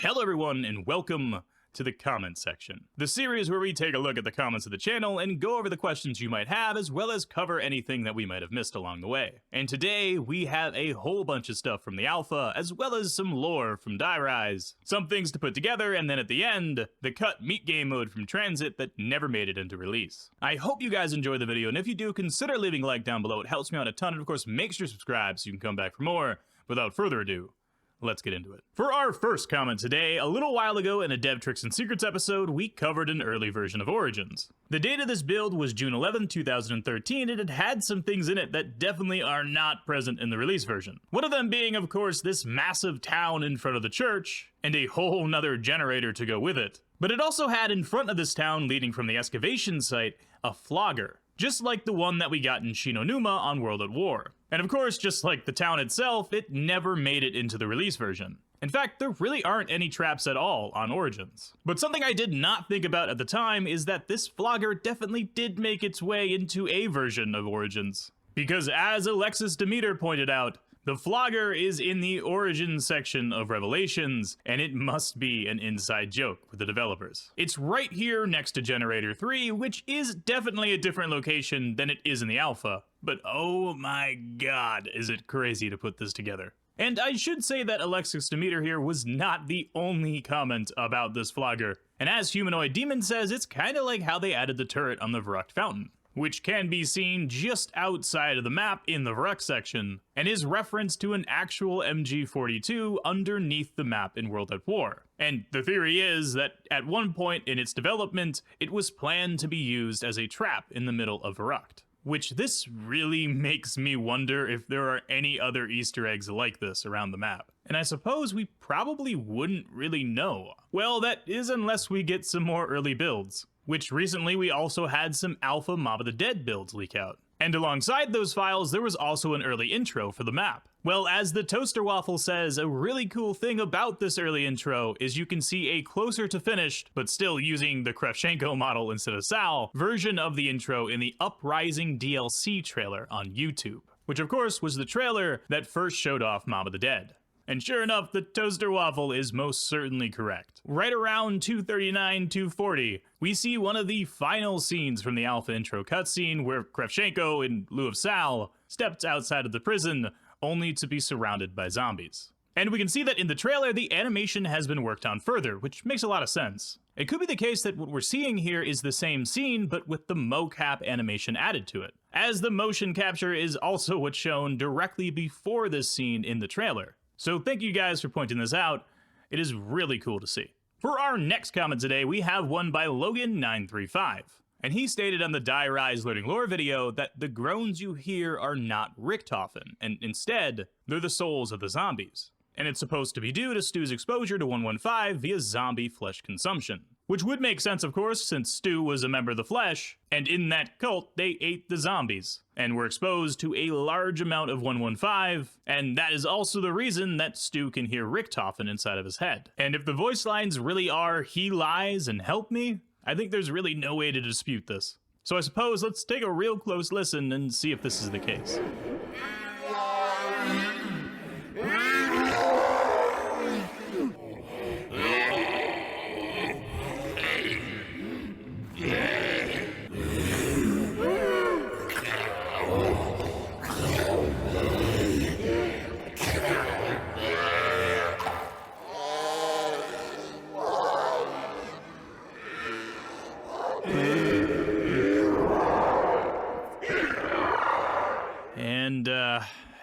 Hello everyone and welcome to the comment section, the series where we take a look at the comments of the channel and go over the questions you might have, as well as cover anything that we might have missed along the way. And today we have a whole bunch of stuff from the alpha, as well as some lore from Die Rise, some things to put together, and then at the end, the cut meat game mode from TranZit that never made it into release. I hope you guys enjoy the video, and if you do, consider leaving a like down below. It helps me out a ton, and of course make sure to subscribe so you can come back for more. Without further ado, let's get into it. For our first comment today, a little while ago in a Dev Tricks and Secrets episode, we covered an early version of Origins. The date of this build was June 11, 2013, and it had some things in it that definitely are not present in the release version. One of them being, of course, this massive town in front of the church, and a whole nother generator to go with it. But it also had in front of this town, leading from the excavation site, a Flogger, just like the one that we got in Shinonuma on World at War. And of course, just like the town itself, it never made it into the release version. In fact, there really aren't any traps at all on Origins. But something I did not think about at the time is that this Flogger definitely did make its way into a version of Origins. Because as Alexis Demeter pointed out, the Flogger is in the Origins section of Revelations, and it must be an inside joke with the developers. It's right here next to Generator 3, which is definitely a different location than it is in the alpha. But oh my god, is it crazy to put this together. And I should say that Alexis Demeter here was not the only comment about this Flogger. And as Humanoid Demon says, it's kinda like how they added the turret on the Verrucht Fountain, which can be seen just outside of the map in the Verrucht section, and is referenced to an actual MG42 underneath the map in World at War. And the theory is that at one point in its development, it was planned to be used as a trap in the middle of Verrucht. Which this really makes me wonder if there are any other Easter eggs like this around the map. And I suppose we probably wouldn't really know. Well, that is unless we get some more early builds, which recently we also had some alpha Mob of the Dead builds leak out. And alongside those files, there was also an early intro for the map. Well, as the Toaster Waffle says, a really cool thing about this early intro is you can see a closer to finished, but still using the Kravchenko model instead of Sal, version of the intro in the Uprising DLC trailer on YouTube. Which of course was the trailer that first showed off Mob of the Dead. And sure enough, the Toaster Waffle is most certainly correct. Right around 239-240, we see one of the final scenes from the alpha intro cutscene where Kravchenko, in lieu of Sal, steps outside of the prison, only to be surrounded by zombies. And we can see that in the trailer, the animation has been worked on further, which makes a lot of sense. It could be the case that what we're seeing here is the same scene, but with the mocap animation added to it, as the motion capture is also what's shown directly before this scene in the trailer. So thank you guys for pointing this out. It is really cool to see. For our next comment today, we have one by Logan935. And he stated on the Die Rise Learning Lore video that the groans you hear are not Richthofen, and instead, they're the souls of the zombies. And it's supposed to be due to Stu's exposure to 115 via zombie flesh consumption. Which would make sense, of course, since Stu was a member of the Flesh, and in that cult, they ate the zombies, and were exposed to a large amount of 115, and that is also the reason that Stu can hear Richthofen inside of his head. And if the voice lines really are, "He lies and help me," I think there's really no way to dispute this. So I suppose let's take a real close listen and see if this is the case. And,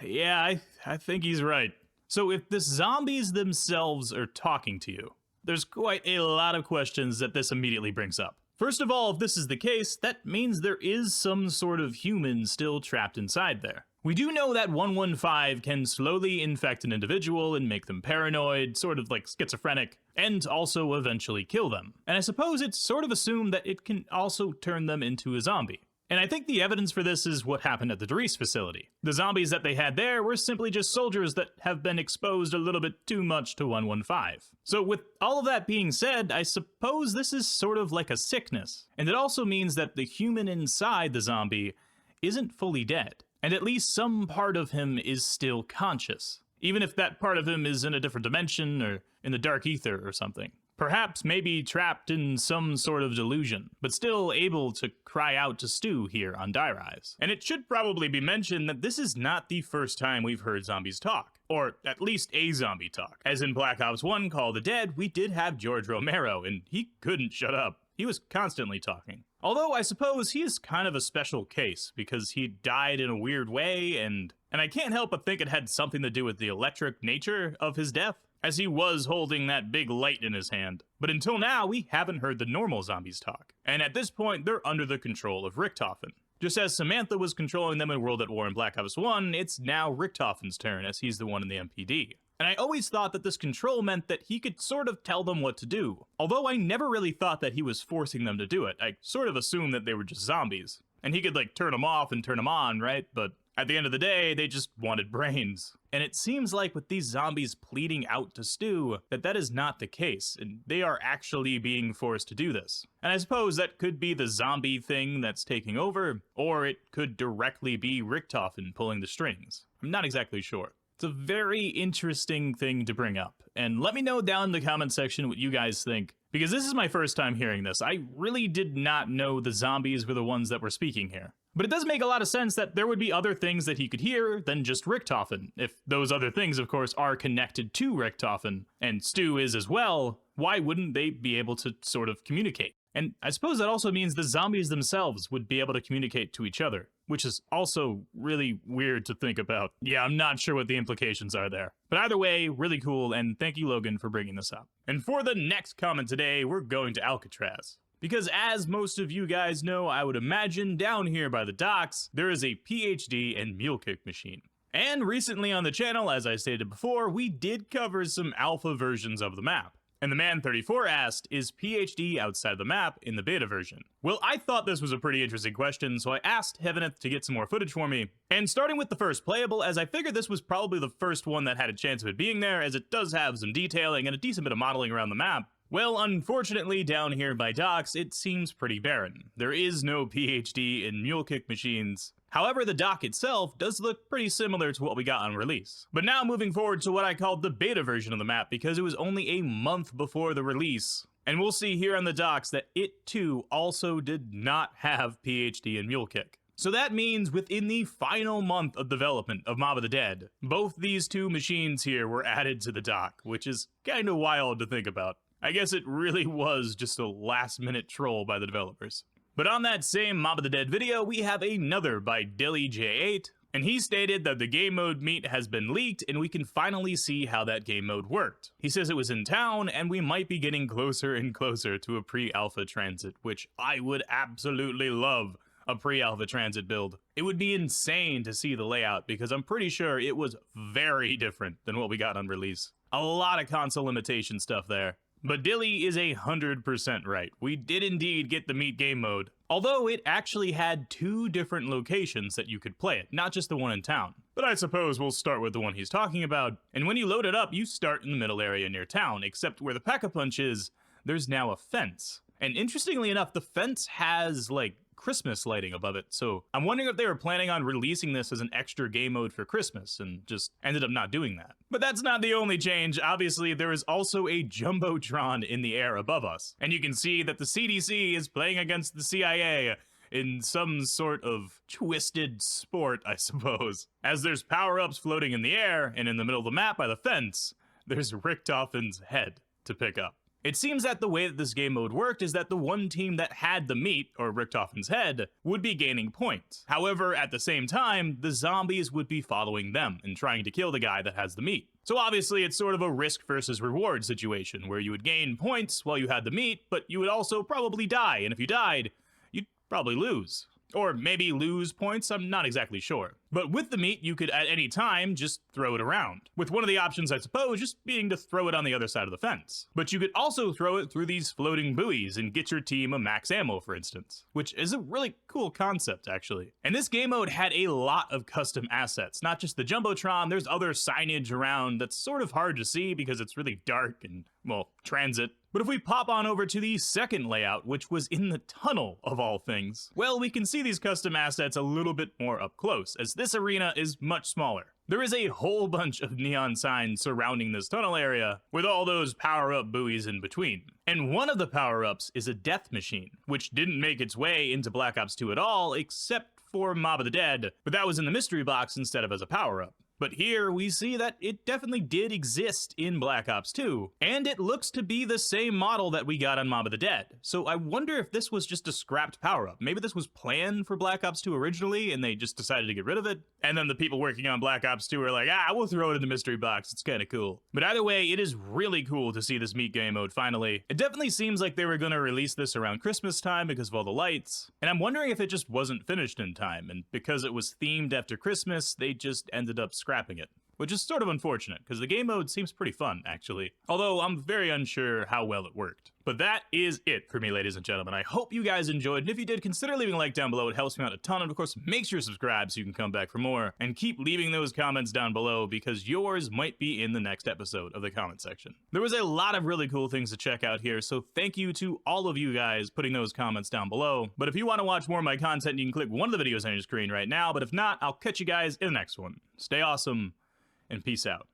yeah, I think he's right. So if the zombies themselves are talking to you, there's quite a lot of questions that this immediately brings up. First of all, if this is the case, that means there is some sort of human still trapped inside there. We do know that 115 can slowly infect an individual and make them paranoid, sort of like schizophrenic, and also eventually kill them. And I suppose it's sort of assumed that it can also turn them into a zombie. And I think the evidence for this is what happened at the Dries facility. The zombies that they had there were simply just soldiers that have been exposed a little bit too much to 115. So with all of that being said, I suppose this is sort of like a sickness. And it also means that the human inside the zombie isn't fully dead. And at least some part of him is still conscious. Even if that part of him is in a different dimension or in the dark ether or something. Perhaps maybe trapped in some sort of delusion, but still able to cry out to Stu here on Die Rise. And it should probably be mentioned that this is not the first time we've heard zombies talk, or at least a zombie talk. As in Black Ops 1 Call of the Dead, we did have George Romero, and he couldn't shut up. He was constantly talking. Although I suppose he is kind of a special case, because he died in a weird way, and I can't help but think it had something to do with the electric nature of his death, as he was holding that big light in his hand. But until now, we haven't heard the normal zombies talk. And at this point, they're under the control of Richtofen. Just as Samantha was controlling them in World at War in Black Ops 1, it's now Richtofen's turn, as he's the one in the MPD. And I always thought that this control meant that he could sort of tell them what to do. Although I never really thought that he was forcing them to do it. I sort of assumed that they were just zombies. And he could like turn them off and turn them on, right? But at the end of the day, they just wanted brains. And it seems like with these zombies pleading out to Stu, that is not the case, and they are actually being forced to do this. And I suppose that could be the zombie thing that's taking over, or it could directly be Richtofen pulling the strings. I'm not exactly sure. It's a very interesting thing to bring up, and let me know down in the comment section what you guys think, because this is my first time hearing this. I really did not know the zombies were the ones that were speaking here. But it does make a lot of sense that there would be other things that he could hear than just Richtofen. If those other things, of course, are connected to Richtofen, and Stu is as well, why wouldn't they be able to sort of communicate? And I suppose that also means the zombies themselves would be able to communicate to each other, which is also really weird to think about. Yeah, I'm not sure what the implications are there. But either way, really cool, and thank you, Logan, for bringing this up. And for the next comment today, we're going to Alcatraz. Because as most of you guys know, I would imagine down here by the docks, there is a PhD and Mule Kick machine. And recently on the channel, as I stated before, we did cover some alpha versions of the map. And the man34 asked, is PhD outside the map in the beta version? Well, I thought this was a pretty interesting question, so I asked Heaveneth to get some more footage for me. And starting with the first playable, as I figured this was probably the first one that had a chance of it being there, as it does have some detailing and a decent bit of modeling around the map. Well, unfortunately, down here by docks, it seems pretty barren. There is no PhD in Mule Kick machines. However, the dock itself does look pretty similar to what we got on release. But now moving forward to what I called the beta version of the map, because it was only a month before the release. And we'll see here on the docks that it too also did not have PhD in Mule Kick. So that means within the final month of development of Mob of the Dead, both these two machines here were added to the dock, which is kinda wild to think about. I guess it really was just a last-minute troll by the developers. But on that same Mob of the Dead video, we have another by DillyJ8, and he stated that the game mode meat has been leaked and we can finally see how that game mode worked. He says it was in town and we might be getting closer and closer to a pre-alpha TranZit, which I would absolutely love. A pre-alpha TranZit build. It would be insane to see the layout because I'm pretty sure it was very different than what we got on release. A lot of console limitation stuff there. But Dilly is 100% right. We did indeed get the meat game mode, although it actually had two different locations that you could play it, not just the one in town. But I suppose we'll start with the one he's talking about, and when you load it up, you start in the middle area near town, except where the Pack-a-Punch is, there's now a fence. And interestingly enough, the fence has, like, Christmas lighting above it, so I'm wondering if they were planning on releasing this as an extra game mode for Christmas and just ended up not doing that. But that's not the only change. Obviously, there is also a Jumbotron in the air above us, and you can see that the CDC is playing against the CIA in some sort of twisted sport, I suppose. As there's power-ups floating in the air, and in the middle of the map by the fence, there's Richtofen's head to pick up. It seems that the way that this game mode worked is that the one team that had the meat, or Richtofen's head, would be gaining points. However, at the same time, the zombies would be following them and trying to kill the guy that has the meat. So obviously it's sort of a risk versus reward situation, where you would gain points while you had the meat, but you would also probably die, and if you died, you'd probably lose. Or maybe lose points, I'm not exactly sure. But with the meat, you could at any time just throw it around. With one of the options, I suppose, just being to throw it on the other side of the fence. But you could also throw it through these floating buoys and get your team a max ammo, for instance. Which is a really cool concept, actually. And this game mode had a lot of custom assets. Not just the Jumbotron, there's other signage around that's sort of hard to see because it's really dark and, well, TranZit. But if we pop on over to the second layout, which was in the tunnel of all things, well, we can see these custom assets a little bit more up close, as this arena is much smaller. There is a whole bunch of neon signs surrounding this tunnel area, with all those power-up buoys in between. And one of the power-ups is a death machine, which didn't make its way into Black Ops 2 at all, except for Mob of the Dead, but that was in the mystery box instead of as a power-up. But here we see that it definitely did exist in Black Ops 2, and it looks to be the same model that we got on Mob of the Dead. So I wonder if this was just a scrapped power-up. Maybe this was planned for Black Ops 2 originally, and they just decided to get rid of it. And then the people working on Black Ops 2 are like, we'll throw it in the mystery box, it's kinda cool. But either way, it is really cool to see this Meet game mode finally. It definitely seems like they were gonna release this around Christmas time because of all the lights, and I'm wondering if it just wasn't finished in time, and because it was themed after Christmas, they just ended up scrapping it. Which is sort of unfortunate, because the game mode seems pretty fun, actually. Although I'm very unsure how well it worked. But that is it for me, ladies and gentlemen. I hope you guys enjoyed, and if you did, consider leaving a like down below. It helps me out a ton, and of course, make sure to subscribe so you can come back for more. And keep leaving those comments down below, because yours might be in the next episode of the comment section. There was a lot of really cool things to check out here, so thank you to all of you guys putting those comments down below. But if you want to watch more of my content, you can click one of the videos on your screen right now, but if not, I'll catch you guys in the next one. Stay awesome, and peace out.